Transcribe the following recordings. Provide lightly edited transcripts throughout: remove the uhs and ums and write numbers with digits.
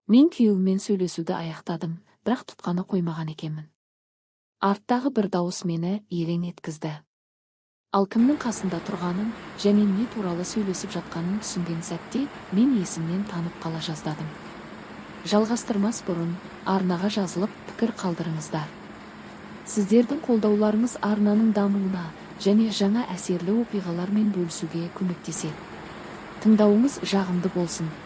Мен күйеуіммен сөйлесуді аяқтадым, бірақ тұтқаны қоймаған екенмін. Арттағы бір дауыс мені елең еткізді. Ал кімнің қасында тұрғанын және не туралы сөйлесіп жатқанын түсінген сәтте мен есімнен танып қала жаздадым. Жалғастырмас бұрын арнаға жазылып пікір қалдырыңыздар. Сіздердің қолдауларыңыз арнаның дамуына және жаңа әсерлі оқиғалармен бөлісуге көмектеседі. Тыңдауыңыз жағымды болсын.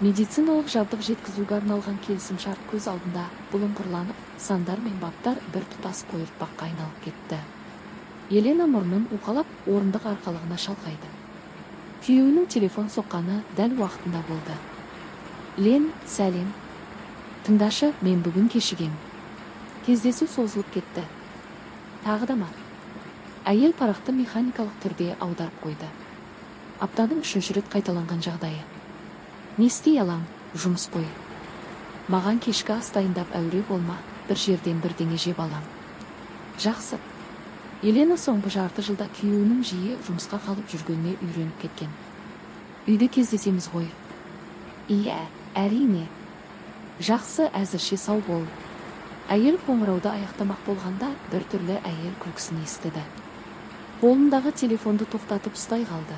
Медициналық жабдық жеткізуге арналған келісімшарт көз алдында бұлыңғырланып, сандар мен баптар бір тұтас қойыртпаққа айналып кетті. Елена мұрнын уқалап, орындық арқалығына шалқайды. Күйеуінің телефон соққаны дәл уақытында болды. Лен, сәлем. Тыңдашы, мен бүгін кешігем. Кездесу созылып кетті. Тағы да ма? Әйел парақты механикалық түрде аударып қойды. Аптаның 3-ші рет қайталанған жағдайы. Не істей алам, жұмыс қой. Маған кешкі ас дайындап әуре болма, бір жерден бірдеңе жеп алам. Жақсы. Елена соңғы жарты жылда күйеуінің жиі жұмысқа қалып жүргеніне үйреніп кеткен. Үйде кездесеміз ғой. Иә, әрине. Жақсы, әзірше сау бол. Әйел қоңырауды аяқтамақ болғанда бір түрлі әйел күлкісін естіді. Қолындағы телефонды тоқтатып ұстай қалды.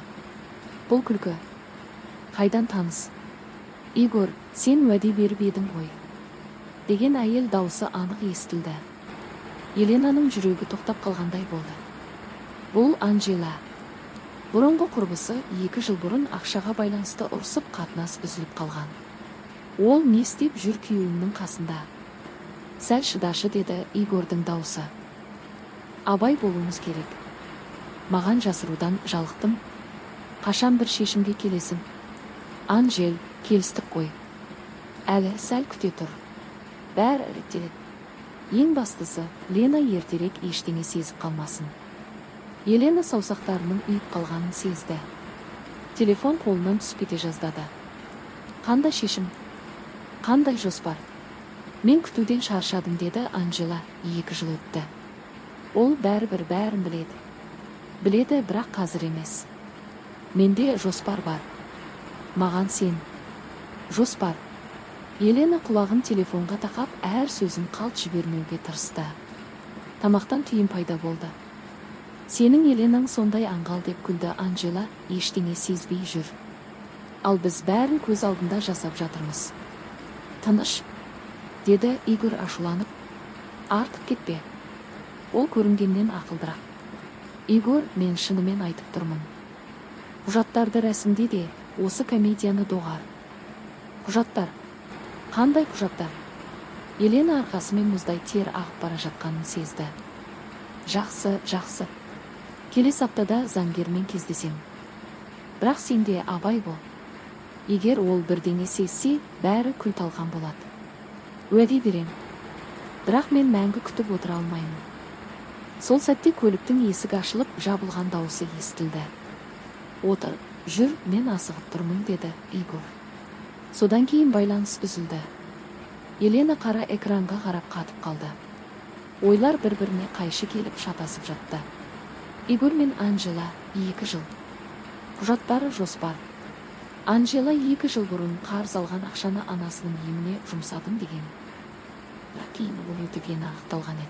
Бұл күлкі. Қайдан таныс? Игор, сен уәде беріп едің ғой. Деген әйел даусы анық естілді. Еленаның жүрегі тоқтап қалғандай болды. Бұл Анжела. Бұрынғы құрбысы 2 жыл бұрын ақшаға байланысты ұрсып қатынас үзіліп қалған. Ол не істеп жүр күйеуінің қасында? Сәл шыдашы, деді Игордың даусы. Абай болуымыз керек. Маған жасырудан жалықтым. Қашан бір шешімге келесің? Анжел, келістік қой. Әлі сәл күте тұр. Бәрі реттеледі. Ең бастысы, Лена ертерек ештеңе сезіп қалмасын. Елена саусақтарының үйіп қалғанын сезді. Телефон қолынан түсіп кете жаздады. Қандай шешім? Қандай жоспар? Мен күтуден шаршадым, деді Анжела. 2 жыл өтті. Ол бәрібір бәрін біледі. Біледі, бірақ қазір емес. Менде жоспар бар. Маған сен. Жоспар. Елена құлағын телефонға тақап, әр сөзін қалт жібермеуге тырысты. Тамақтан түйін пайда болды. Сенің Еленаң сондай аңғал, деп күлді Анжела, ештеңе сезбей жүр. Ал біз бәрін көз алдында жасап жатырмыз. Тыныш, деді Игор ашуланып. Артық кетпе. Ол көрінгеннен ақылдырақ. Игор, мен шынымен айтып тұрмын. Құжаттарды рәсімде де, осы комедияны доғар. Құжаттар. Қандай құжаттар? Елена арқасымен мұздай тер ағып бара жатқанын сезді. Жақсы, жақсы. Келесі аптада заңгермен кездесем. Бірақ сенде абай бол. Егер ол бірдеңе сезсе, бәрі күл талқан болады. Уәде берем. Бірақ мен мәңгі күтіп отыра алмаймын. Сол сәтте көліктің есігі ашылып, жабылған дауысы естілді. Отыр, жүр, мен асығып тұрмын, деді Игор. Содан кейін байланыс үзілді. Елена қара экранға қарап қатып қалды. Ойлар бір-біріне қайшы келіп шатасып жатты. Игор мен Анжела 2 жыл. Құжаттары жоспар. Анжела 2 жыл бұрын қарыз алған ақшаны анасының еміне жұмсадым деген. Бірақ кейін ол өтегені ақталған еді.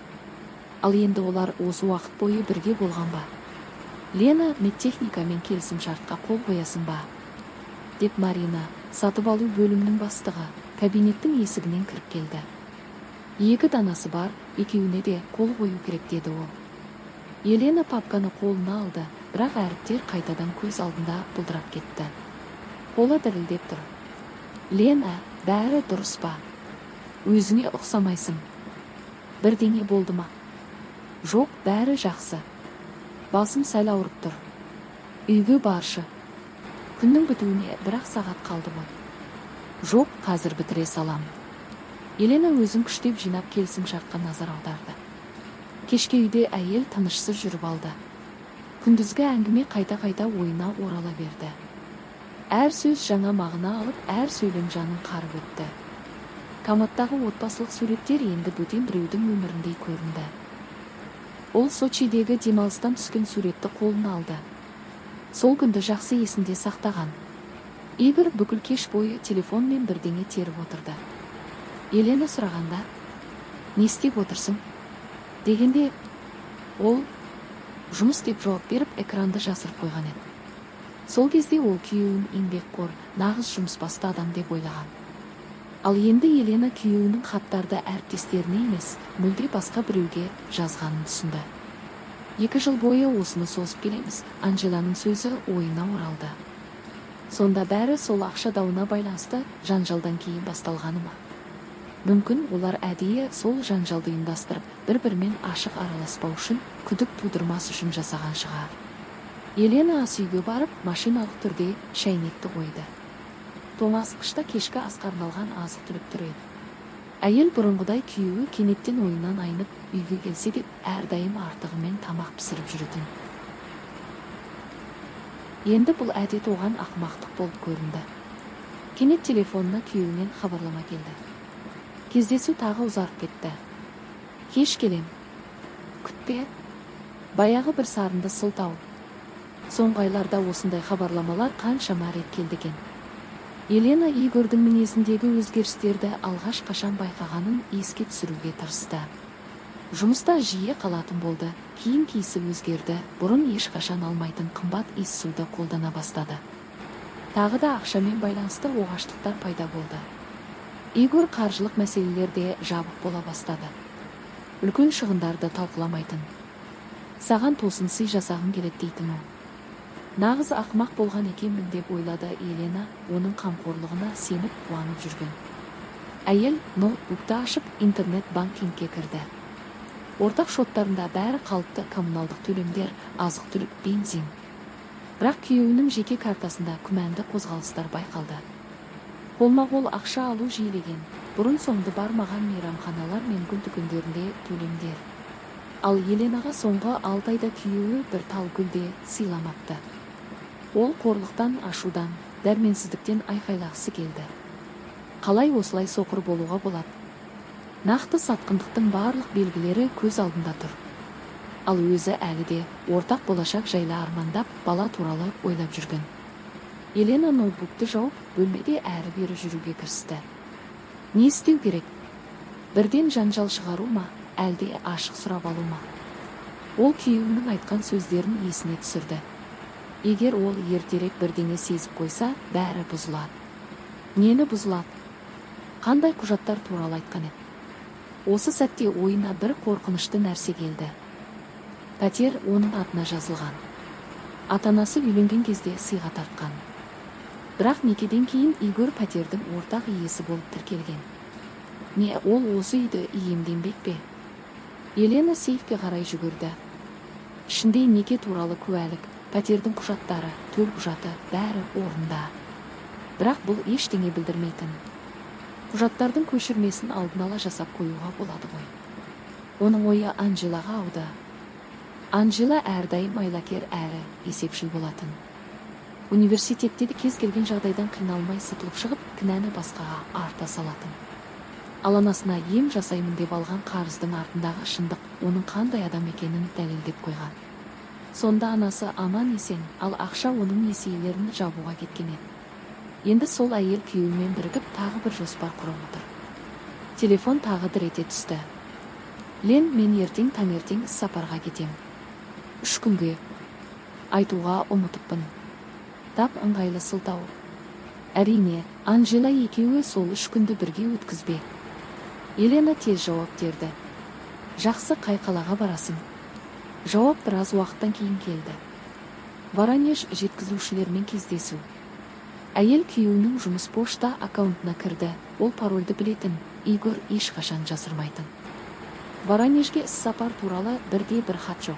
Ал енді олар осы уақыт бойы бірге болған ба? Лена, медтехникамен келісім шартқа қол қоясың ба? Деп Марина, сатып алу бөлімінің бастығы, кабинеттің есігінен кіріп келді. 2 данасы бар, екеуіне де қол қою керек, деді ол. Елена папканы қолына алды, бірақ әріптер қайтадан көз алдында бұлдырап кетті. Қолы дірілдеп тұр. Лена, бәрі дұрыс па? Өзіңе ұқсамайсың. Бірдеңе болды ма? Жоқ, бәрі жақсы. Басым сәл ауырып тұр. Үйге баршы. Күннің бітуіне 1 сағат қалды ғой. Жоқ, қазір бітіре салам. Елена өзін күштеп жинап келісім шартқа назар аударды. Кешке үйде әйел тынышсыз жүріп алды. Күндізгі әңгіме қайта-қайта ойына орала берді. Әр сөз жаңа мағына алып, әр сөйлем жанын қарып өтті. Каматтағы отбасылық суреттер енді бөтен біреудің өміріндей көрінді. Ол Сочидегі демалыстан түскен суретті қолына алды. Сол күнді жақсы есінде сақтаған. Игорь бүкіл кеш бойы телефонмен бірдеңе теріп отырды. Елена сұрағанда, «Не істеп отырсың?» дегенде, ол «Жұмыс» деп жауап беріп, экранды жасырып қойған еді. Сол кезде ол күйеуін еңбекқор, нағыз жұмысбасты адам деп ойлаған. Ал енді Елена күйеуінің хаттарды әріптестеріне емес, мүлде басқа біреуге жазғанын түсінді. 2 жыл бойы осыны созып келеміз, Анжеланың сөзі ойына оралды. Сонда бәрі сол ақша дауына байланысты жанжалдан кейін басталғаны ма? Мүмкін олар әдейі сол жанжалды ұйымдастырып, бір-бірімен ашық араласпау үшін, күдік тудырмас үшін жасаған шығар. Елена ас үйге барып, машиналық түрде шәйнекті қойды. Тоңазытқышта кешкі асқа арналған азық-түлік тұр еді. Әйел бұрынғыдай күйеуі кенеттен ойынан айнып, үйге келсе де әрдайым артығымен тамақ пісіріп жүретін. Енді бұл әдет оған ақымақтық болып көрінді. Кенет телефонына күйеуінен хабарлама келді. Кездесу тағы ұзарып кетті. Кеш келем. Күтпе. Баяғы бір сарынды сылтау. Соңғы айларда осындай хабарламалар қаншама рет келді екен. Елена Игорьдің мінезіндегі өзгерістерді алғаш қашан байқағанын еске түсіруге тырысты. Жұмыста жиі қалатын болды, киім киісі өзгерді, бұрын ешқашан алмайтын қымбат иіс суды қолдана бастады. Тағы да ақшамен байланысты оғаштықтар пайда болды. Игорь қаржылық мәселелерде жабық бола бастады. Үлкен шығындарды талқыламайтын. Саған тосын сый жасағым келеді дейтін ол. Нағыз ақымақ болған екенмін деп ойлады Елена, оның қамқорлығына сеніп қуанып жүрген. Әйел ноутбукты ашып интернет банкингке кірді. Ортақ шоттарында бәрі қалыпты: коммуналдық төлемдер, азық-түлік, бензин. Бірақ күйеуінің жеке картасында күмәнді қозғалыстар байқалды. Қолма-қол ақша алу жиілеген, бұрын соңды бармаған мейрамханалар мен күндерінде төлемдер. Ал Еленаға соңғы 6 айда күйеуі бір тал гүлде сыйламапты. Ол қорлықтан, ашудан, дәрменсіздіктен айқайлағысы келді. Қалай осылай соқыр болуға болады? Нақты сатқындықтың барлық белгілері көз алдында тұр. Ал өзі әлі де ортақ болашақ жайлы армандап, бала туралы ойлап жүрген. Елена ноутбукты жауып, бөлмеде әрі-бері жүруге кірісті. Не істеу керек? Бірден жанжал шығару ма, әлде ашық сұрап алу ма? Ол күйеуінің айтқан сөздерін есіне түсірді. Егер ол ертерек бірдеңе сезіп қойса, бәрі бұзылады. Нені бұзылады? Қандай құжаттар туралы айтқан еді? Осы сәтте ойына бір қорқынышты нәрсе келді. Пәтер оның атына жазылған. Ата-анасы үйленген кезде сыйға тартқан. Бірақ некеден кейін Игорь пәтердің ортақ иесі болып тіркелген. Не ол осы үйді иемденбек пе? Елена сейфке қарай жүгірді. Ішінде неке туралы куәлік, пәтердің құжаттары, төл құжаты бәрі орында. Бірақ бұл ештеңе білдірмейтін. Құжаттардың көшірмесін алдын ала жасап қоюға болады ғой. Оның ойы Анжелаға ауды. Анжела әрдайым айлакер әрі есепшіл болатын. Университетте кез келген жағдайдан қиналмай сытылып шығып, кінәні басқаға арта салатын. Ал анасына ем жасаймын деп алған қарыздың артындағы шындық оның қандай адам екенін дәлелдеп қойған. Сонда анасы аман есен, ал ақша оның несиелерін жабуға кеткен еді. Енді сол әйел күйеуімен бірігіп тағы бір жоспар құрып отыр. Телефон тағы дір ете түсті. Лен, мен ертең таңертең сапарға кетем. 3 күнге. Айтуға ұмытыппын. Тап ыңғайлы сылтау. Әрине, Анжела екеуі сол 3 күнді бірге өткізбек. Елена тез жауап берді. Жақсы, қай қалаға барасың? Жауап біраз уақыттан кейін келді. Воронеж жеткізушілермен кездесу. Әйел күйеуінің жұмыс пошта аккаунтына кірді. Ол парольді білетін, Игорь ешқашан жасырмайтын. Воронежге іс-сапар туралы бірде-бір хат жоқ.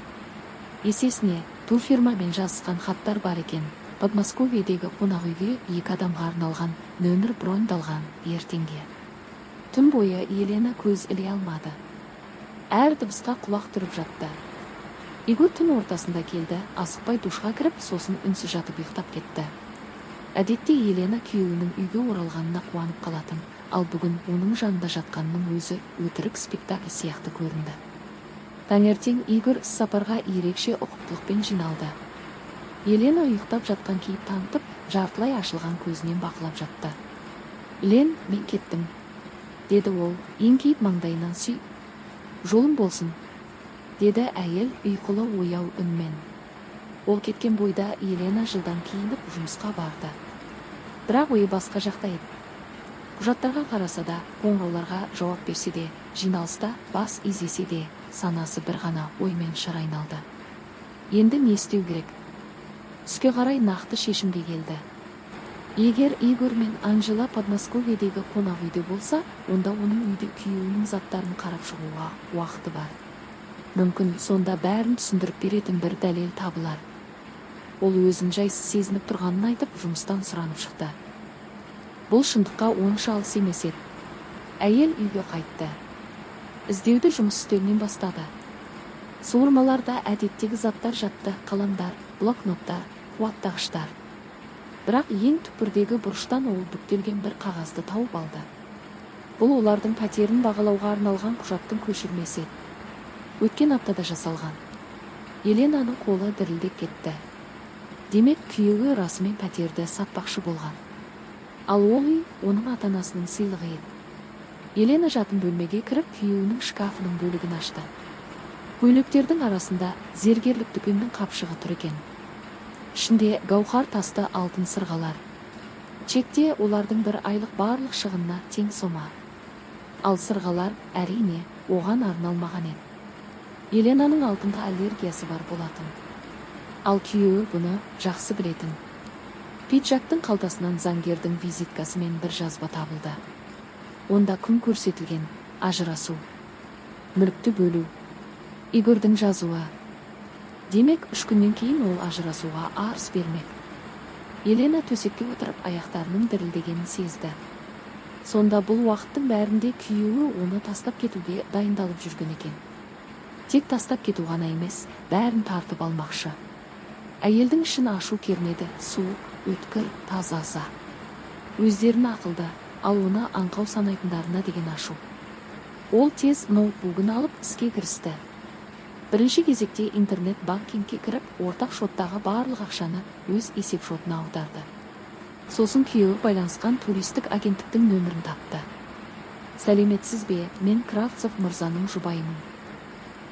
Есесіне, турфирмамен жазысқан хаттар бар екен. Подмосковьедегі қонақ үйге 2 адамға арналған нөмір броньдалған ертеңге. Түн бойы Елена көз іле алмады. Әр дыбысқа құлақ түріп жатты. Игорь түн ортасында келді, асықпай душқа кіріп, сосын үнсіз жатып ұйықтап кетті. Әдетте Елена күйеуінің үйге оралғанына қуанып қалатын, ал бүгін оның жанында жатқанның өзі өтірік спектакль сияқты көрінді. Таңертең Игорь сапарға ерекше ұқыптылықпен жиналды. Елена ұйықтап жатқан кейіп танытып, жартылай ашылған көзінен бақылап жатты. Лен, мен кеттім, деді ол, еңкейіп маңдайынан сүйіп. Жолың болсын, деді әйел ұйқылы ояу үнмен. Ол кеткен бойда Елена жылдан киініп жұмысқа барды. Бірақ ойы басқа жақта еді. Құжаттарға қараса да, қоңырауларға жауап берсе де, жиналыста бас изесе де, санасы бір ғана оймен шыр айналды. Енді не істеу керек? Түске қарай нақты шешімге келді. Егер Игорь мен Анжела Подмосковьедегі қонақ үйде болса, онда оның үйде күйеуінің заттарын қарап шығуға уақыты бар. Мүмкін сонда бәрін түсіндіріп беретін бір дәлел табылар. Ол өзін жайсыз сезініп тұрғанын айтып, жұмыстан сұранып шықты. Бұл шындыққа онша алыс емес еді. Әйел үйге қайтты. Іздеуді жұмыс үстелінен бастады. Суырмаларда әдеттегі заттар жатты: қаламдар, блокноттар, қуаттағыштар. Бірақ ең түкпірдегі бұрыштан ол бүктелген бір қағазды тауып алды. Бұл олардың пәтерін бағалауға арналған құжаттың көшірмесі еді. Өткен аптада жасалған. Еленаның қолы дірілдеп кетті. Демек, күйеуі расымен пәтерді сатпақшы болған. Ал ол үй оның ата-анасының сыйлығы еді. Елена жатын бөлмеге кіріп, күйеуінің шкафының бөлігін ашты. Көйлектердің арасында зергерлік дүкеннің қапшығы тұр екен. Ішінде гауһар тасты алтын сырғалар. Чекте олардың бір айлық барлық шығынына тең сома. Ал сырғалар әрине оған арналмаған еді. Еленаның алтынға аллергиясы бар болатын. Ал күйеуі бұны жақсы білетін. Пиджактың қалтасынан заңгердің визиткасымен бір жазба табылды. Онда күн көрсетілген: ажырасу, мүлікті бөлу. Игорьдің жазуы. Демек, 3 күннен кейін ол ажырасуға арыз бермек. Елена төсекке отырып аяқтарының дірілдегенін сезді. Сонда бұл уақыттың бәрінде күйеуі оны тастап кетуге дайындалып жүрген екен. Тек тастап кету ғана емес, бәрін тартып алмақшы. Әйелдің ішін ашу кернеді: суық, өткір, таза. Өздерін ақылды, ал оны аңқау санайтындарына деген ашу. Ол тез ноутбугын алып іске кірісті. Бірінші кезекте интернет банкингке кіріп, ортақ шоттағы барлық ақшаны өз есеп шотына аударды. Сосын күйеуі байланысқан туристік агенттіктің нөмірін тапты. Сәлеметсіз бе, мен Кравцов мырзаның жұбайымын.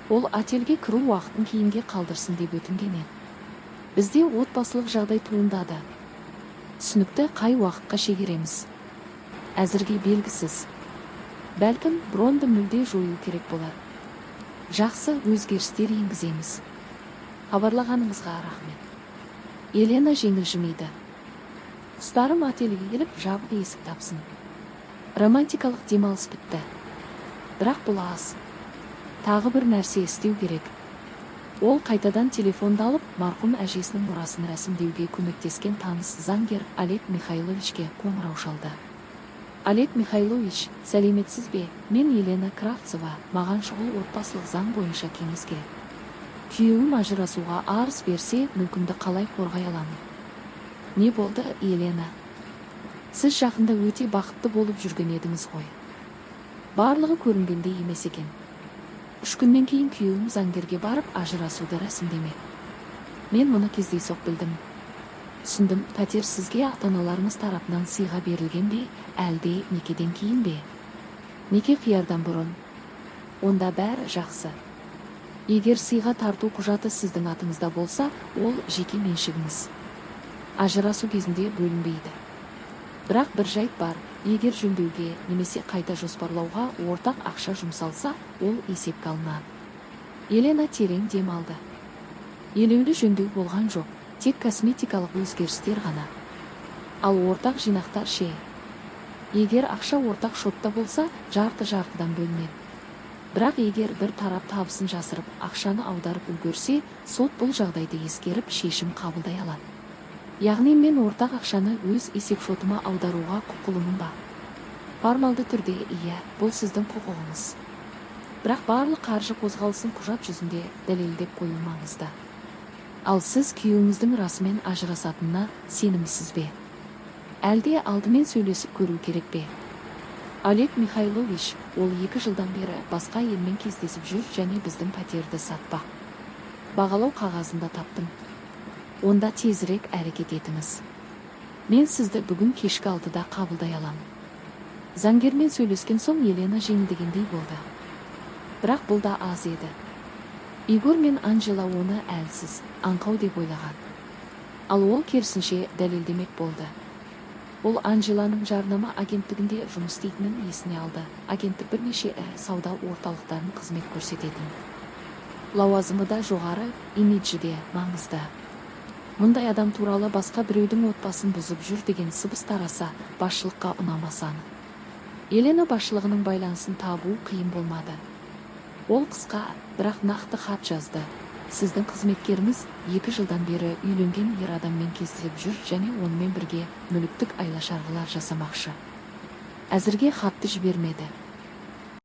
Ол отельге кіру уақытын кейінге қалдырсын деп өтінген еді. Бізде отбасылық жағдай туындады. Түсінікті қай уақытқа шегереміз? Әзірге белгісіз. Бәлкім бронды мүлде жою керек болар. Жақсы, өзгерістер енгіземіз. Хабарлағаныңызға рахмет. Елена жеңіл жымиды. Құстарым отельге келіп, жабық есік тапсын. Романтикалық демалыс бітті. Бірақ бұл аз. Тағы бір нәрсе істеу керек. Ол қайтадан телефонды алып, марқұм әжесінің мұрасын рәсімдеуге көмектескен таныс заңгер Олег Михайловичке қоңырау шалды. Олег Михайлович, сәлеметсіз бе? Мен Елена Кравцова, маған шұғыл отбасылық заң бойынша кеңес керек. Күйеуім ажырасуға арыз берсе, мүмкінді қалай қорғай аламын? Не болды, Елена? Сіз жақында өте бақытты болып жүрген едіңіз ғой. Барлығы көрінгендей емес екен. 3 күннен кейін күйеуім заңгерге барып ажырасуды рәсімдемек. Мен мұны кездейсоқ білдім. Түсіндім, пәтер сізге ата-аналарыңыз тарапынан сыйға берілген бе, әлде некеден кейін бе? Неке қиярдан бұрын. Онда бәрі жақсы. Егер сыйға тарту құжаты сіздің атыңызда болса, ол жеке меншігіңіз. Ажырасу кезінде бөлінбейді. Бірақ бір жайт бар, егер жөндеуге немесе қайта жоспарлауға ортақ ақша жұмсалса, ол есепке алынады. Елена терең дем алды. Елеулі жөндеу болған жоқ, тек косметикалық өзгерістер ғана. Ал ортақ жинақтар ше? Егер ақша ортақ шотта болса, жарты-жартыдан бөлінеді. Бірақ егер бір тарап табысын жасырып, ақшаны аударып үлгерсе, сот бұл жағдайды ескеріп шешім қабылдай алады. Яғни мен ортақ ақшаны өз есеп шотыма аударуға құқылымын ба? Формалды түрде иә, бұл сіздің құқығыңыз. Бірақ барлық қаржы қозғалысын құжат жүзінде дәлелдеп қою маңызды. Ал сіз күйеуіңіздің расымен ажырасатынына сенімсіз бе? Әлде алдымен сөйлесіп көру керек бе? Олег Михайлович, ол 2 жылдан бері басқа елмен кездесіп жүр және біздің пәтерді сатпақ. Бағалау қағазында таптым. Онда тезірек әрекет етіңіз. Мен сізді бүгін кешкі 6-да қабылдай аламын. Заңгермен сөйлескен соң Елена жеңілдегендей болды. Бірақ бұл да аз еді. Игорь мен Анжела оны әлсіз, аңқау деп ойлаған. Ал ол керісінше дәлелдемек болды. Ол Анжеланың жарнама агенттігінде жұмыс істейтінін есіне алды. Агенттік бірнеше сауда орталықтарын қызмет көрсететін. Лауазымы да жоғары, имиджі де маңызды. Мұндай адам туралы басқа біреудің отбасын бұзып жүр деген сыбыс тараса, басшылыққа ұнамасаны. Елена басшылығының байланысын табу қиын болмады. Ол қысқа, бірақ нақты хат жазды. Сіздің қызметкеріңіз 2 жылдан бері үйленген ер адаммен кездесіп жүр және онымен бірге мүліктік айлашарғылар жасамақшы. Әзірге хатты жібермеді.